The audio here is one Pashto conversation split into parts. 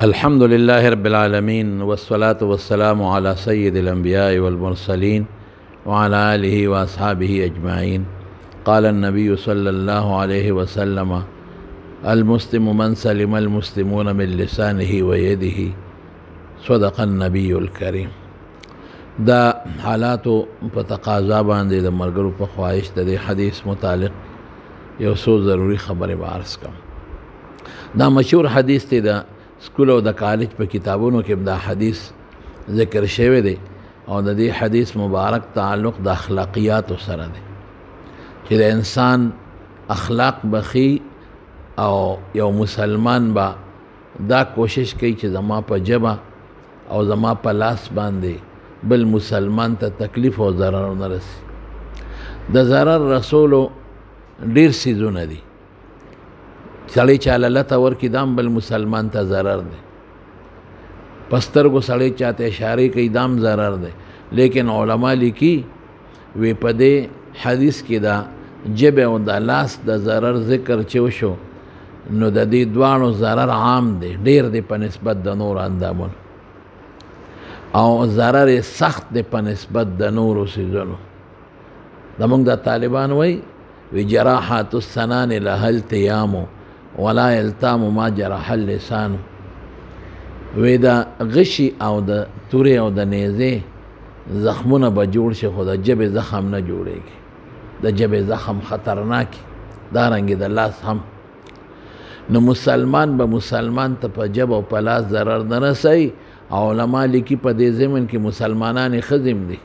الحمد لله رب العالمين والصلاة والسلام على سيد الأنبياء والمرسلين وعلى آله وأصحابه أجمعين. قال النبي صلى الله عليه وسلم: المسلم من سلم المسلمون من لسانه ويده. صدق النبي الكريم. دا حالاتو په تقاضا باندې د ملګرو په خواهش د حدیث متعلق یو څو ضروري خبرې به عرض کوم. دا مشهور حدیث دی، د سکول او د کالج په کتابونو کې دا حدیث ذکر شوی دی او د دې حدیث مبارک تعلق د اخلاقیاتو سره دی چې د انسان اخلاق بخي او یو مسلمان با دا کوشش کوي چې زما په جبه او زما په لاس باندې بل مسلمان ته تکلیف او ضرر نه رسي. د ضرر رسولو ډیر سیزونه دي، سړی چاله لته ورکي دام بل مسلمان ته ضرر دی، پسترګو سړی چاته اشاره کوي دام ضرر دی. لیکن علما لیکي وی په دې حدیث کې دا جبه او د لاس د ضرر ذکر چې وشو نو د دې دوانو ضرر عام دی، ډیر دی په نسبت د نور اندامونو، او ضرر سخت دی په نسبت د نورو سیزونو. زمونږ د طالبان وی جراحات السنان لها التیام ولا یلتام ما جرح اللسان. وی دا غشي او د تورې او د نیزې زخمونه به جوړ شي خو د جبې زخم نه جوړېږي. د جبې زخم خطرناک دارنګې د لاس هم. نو مسلمان به مسلمان ته په جب او په لاس ضرر نه رسوي. علما لیکي په دې زمن کې مسلمانان ښځې دي،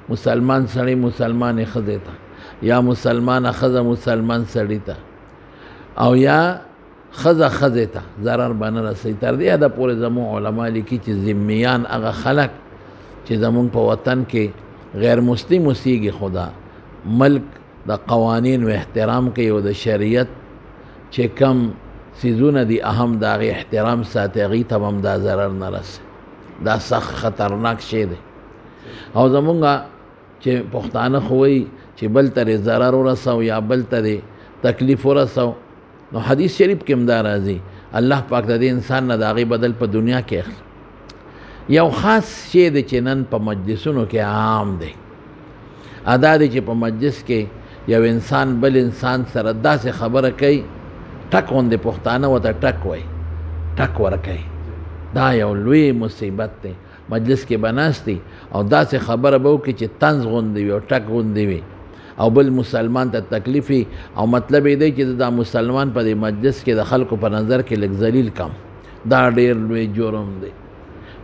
مسلمان سړی مسلمان ښځې ته، یا مسلمان ښځه مسلمان سړي ته، او یا ښځه ښځې ته ضرر به نه رسوي. تر دې حده پورې زموږ علما لیکي چې ذمیان هغه خلک چې زموږ په وطن کې غیر مسلم اوسېږي خو د ملک د قوانینو احترام کوي او د شریعت چې کم څیزونه دي اهم د هغې احترام ساتي، هغې ته هم دا ضرر نه رسي. دا سخت خطرناک شی دی. او زمونږ چې پښتانه خو وایي چې بل ته ضرر ورسو یا بل ته تکلیف ورسو، نو حدیث شریف کې هم دا راځي الله پاک د دې انسان نه د هغې بدل په دنیا کې اخلي. یو خاص شی دی چې نن په مجلسونو کې عام دی، ادا دی چې په مجلس کې یو انسان بل انسان سره داسې خبره کوي ټک غوندې پښتانه ورته ټک وایي، ټک ورکوي. دا یو لوی مصیبت دی. مجلس کې به ناست دی او داسې خبره به وکړي چې طنز غوندې وي او ټک غوندې وي او بل مسلمان ته تکلیف وي، او مطلب یې دی چې دا مسلمان په دې مجلس کې د خلکو په نظر کې لږ ذلیل کم. دا ډېر لوی جرم دی.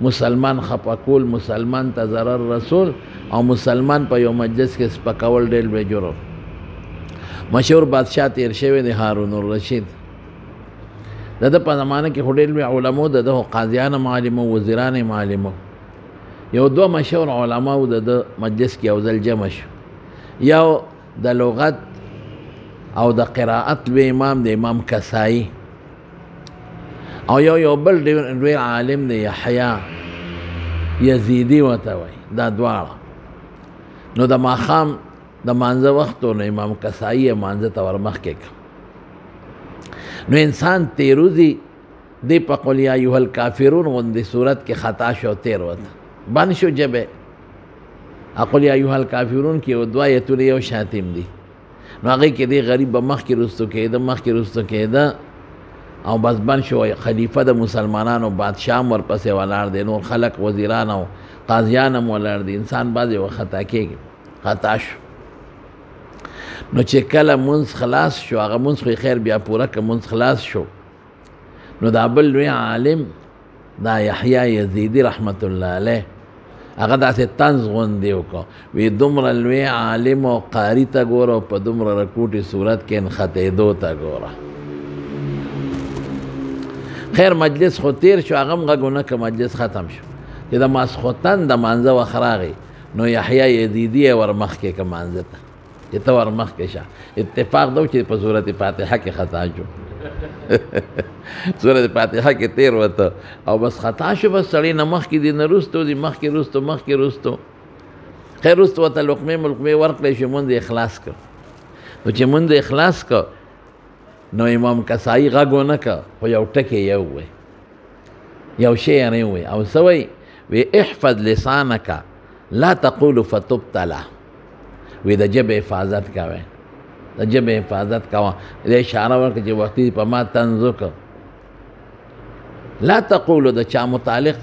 مسلمان خفه کول، مسلمان ته ضرر رسول او مسلمان په یو مجلس کې سپکول ډېر لوی جرم. مشهور بادشاه تیر شوی دی هارون الرشید. د ده په زمانه کې خو ډېر لوی علمو، د ده قاضیان هم عالمو، وزیران هم عالمو. یو دوه مشهور علماو د ده مجلس کې یو ځل جمع شو. یو د لغت او د قرائت لوی امام د امام کسائی، او یو بل لوی عالم د یحیی یزیدی ورته وایي. دا دواړه نو د ماښام د مانځه وختو نو امام کسائی مانځه ته ورمخکې کړ. نو انسان تیروزی دی په قل یا ایها الکافرون غوندې صورت کې خطا شو، تیر وته بند شو جبه. قل یا ایها الکافرون کې دوه ایتونه یو شاتم دي، نو هغې کې دی غریب به مخکې رستو کېده مخکې رستو کېده او بس بند شو. خلیفه د مسلمانانو بادشاه هم ورپسې ولاړ دی، نور خلق وزیران او قاضیان هم ولاړ دي. انسان بعضې وخت خطا کېږي، خطا شو. نو چې کله منځ خلاص شو، هغه منځ خو خیر بیا پوره که منځ خلاص شو، نو دا بل لوی عالم دا یحیی یزیدی رحمت الله علیه هغه داسې طنز غوندې وکړو. وی دومره لوی عالم او قاري ته ګوره او په دومره رکوټي صورت کې نښتېدو ته ګوره. خیر مجلس خو تیر شو، هغه هم غږ ونه که مجلس ختم شو. چې د ماسخوتن د مانځه وخت راغی نو یحیی یزیدی یې ورمخکې که مانځه ته چې ته ورمخکې شه. اتفاق دو چې په صورت فاتحه کې خطا شو صورت فاتحه کې تیر وته او بس خطا شو، بس سړی نه مخکې دي نه رستو دي، مخکې رستو مخکې رستو. خیر رستو ورته لقمې ملقمې ورکړی شو، مونځ یې خلاص کړ. نو چې مونځ یې خلاص کړ نو امام کسائی غږ ونه کړ، خو یو ټکی یې ووایي یو شعر یې ووایي او څه وایي وی احفظ لسانک لا تقول فتبتلا وی د ژبې حفاظت کوئ د ژبې حفاظت کوه د اشاره ورکړه چې وختي په ما طنز وکړه لا تقولو د چا متعلق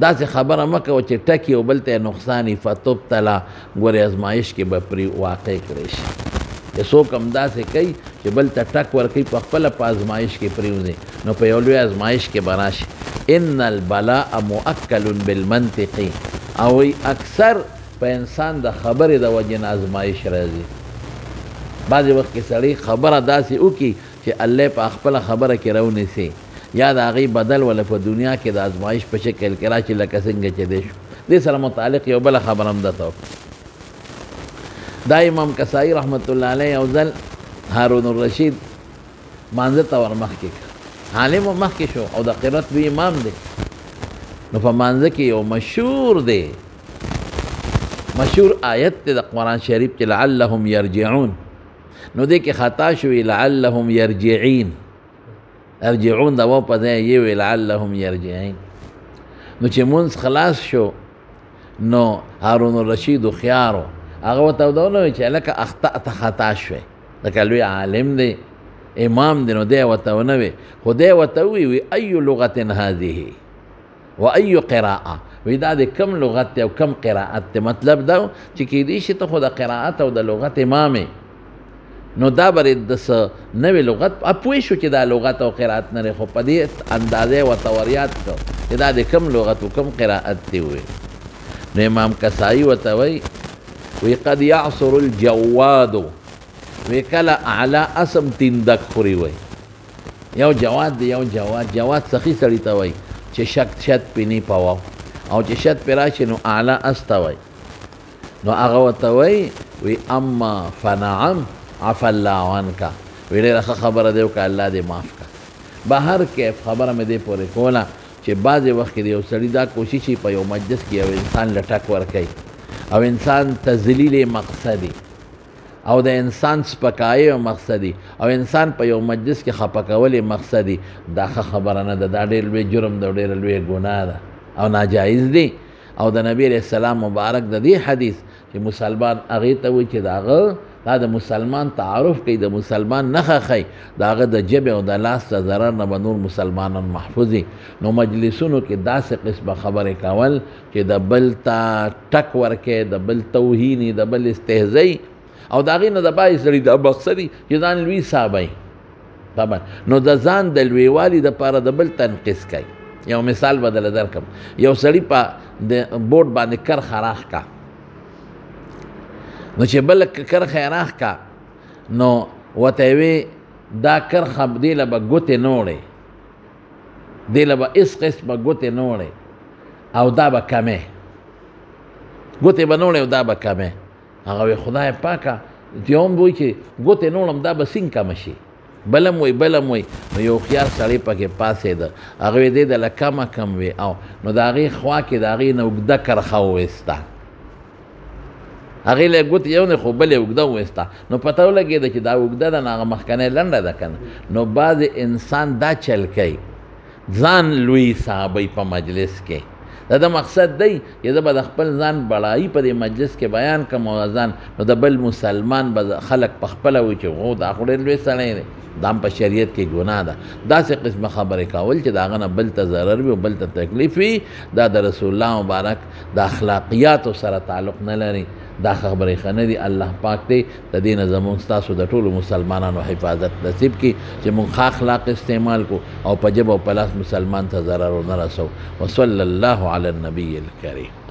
داسې خبره مه کوه چې ټکي او بل ته نقصان وي فتبتلا ګورې ازمایش کې به پرې واقع کړی شي چې څوک هم داسې کوي چې بل ته ټک ورکوي په خپله په ازمایش کې پرېوځي نو په یو لوی ازمایش کې به راشي ان البلاء مؤکل بالمنطق او اکثر په انسان د خبرې د وجې نه ازمایش راځي بعضې وخت کې سړی خبره داسې وکړي چې الله په خپله خبره کې راونیسي یا د هغې بدل ولا په دنیا کې د ازمایش په شکل کې راشي لکه څنګه چې دی شو دې سره متعلق یو بله خبره هم درته وکړه دا امام کسائی رحمت الله علیه یو ځل هارون الرشید مانځه ته ور مخکې کړه عالم مخکې شو او د قرات وی امام دی نو په مانځه کې یو مشهور دی مشهور آیت دی د قرآن شریف چې لعلهم یرجعون نو دې کې خطا شوي لعلهم یرجعین ارجعون دا و په ځای یې وی لعلهم یرجعین نو چې مونځ خلاص شو نو هارون الرشید هوښیار هغه ورته ونه وایي چې هلکه اخطأته خطا شوی لکه لوی عالم دی امام دی نو دی ورته ونه وی خو دی ورته ووایي ای لغت هذه و ای قراءه وی دا د کم لغت دی او کم قراءت دی مطلب دا چې کیدای شي ته خو د قراءت او د لغت امام نو دا برې د څه نوې لغت پوه شو چې دا لغت او قراءت نه خو په دې اندازې ورته ور یاد کړ چې دا د کم لغت او کم قراءت دی وی نو امام کسائی ورته وایي وی قد یعصر الجواد وی کله اعلی اسم تندک خوري وی یو جواد دی یو جواد سخی سړي ته وایي چې شت پې نه پواو او چې شت پې راشي نو اعلی اس ته وایي نو هغه ورته وایي وی اما فنعم عفا الله عنک وی ډېره ښه خبره دی وکړه الله دې معاف کړه به هر کیف خبره مې دې پورې کوله چې بعضې وخت کې د یو سړي دا کوشش وي په یو مجلس کې یو انسان له ټک ورکوي او انسان تذلیل مقصدي او د انسان سپکایي مقصدي او انسان په یو مجلس کې خفه کول مقصدي دا ښه خبره نه ده دا ډېر لوی جرم ده او ډېره لویه ګناه ده او ناجایز دی او د نبي علیه السلام مبارک د دې حدیث چې مسلمان هغې ته وایي چې د هغه دا د مسلمان تعارف کوي د مسلمان نښه ښیي د هغه د ژبې او د لاس د ضرر نه به نور مسلمانان محفوظ وي نو مجلسونو کې داسې قسمه خبرې کول چې د بل ته ټک ورکوي د بل توهیني د بل استهزئ او د هغې نه د باعث سړي دا مقصدي چې ځان لوی صابئ طبعا نو د ځان د لویوالي دپاره د بل تنقیص کوي یو مثال به درله درکړم یو سړي په د بورډ باندې کرښه راښکه نو چې بل کرښه یې راښکه نو ورته یې وی دا کرښه دې له به ګوتې نه وړې دې له به هېڅ قسمه ګوتې نه وړې او دا به کمې ګوتې به نه وړې او دا به کمې هغه وی خدای پاکه چې هم وایي چې ګوتې نه وړم دا به څنګه کمه شي بلم وی نو یو هوښیار سړی پکې پاڅېده هغه وی دې دله کمه کم وي او نو د هغې خوا کې د هغې نه اوږده کرښه وویسته هغې له یې ګوتې یو نه خو بل یې اوږده وویسته نو پته ولګېده چې دا اوږده ده نو هغه مخکنۍ لنډه ده که نه نو بعضې انسان دا چل کوي ځان لوی صحابی په مجلس کې دا د مقصد دی چې زه به د خپل ځان بړایي په دې مجلس کې بیان کړم او ځان نو د بل مسلمان به خلک په خپله وایي چې هو دا خو ډېر لوی سړی دی دا هم په شریعت کې ګناه ده داسې قسمه خبرې کول چې د هغه نه بل ته ضرر وي او بل ته تکلیف وي دا د رسول الله مبارک د اخلاقیاتو سره تعلق نه لري دا خبرې ښه نه دي الله پاک دی د دې نه زموږ ستاسو د ټولو مسلمانانو حفاظت نصیب کړي چې موږ ښه اخلاق استعمال کړو او په ژبه او په لاس مسلمان ته ضرر ونه رسو وصلی الله علی النبي الکریم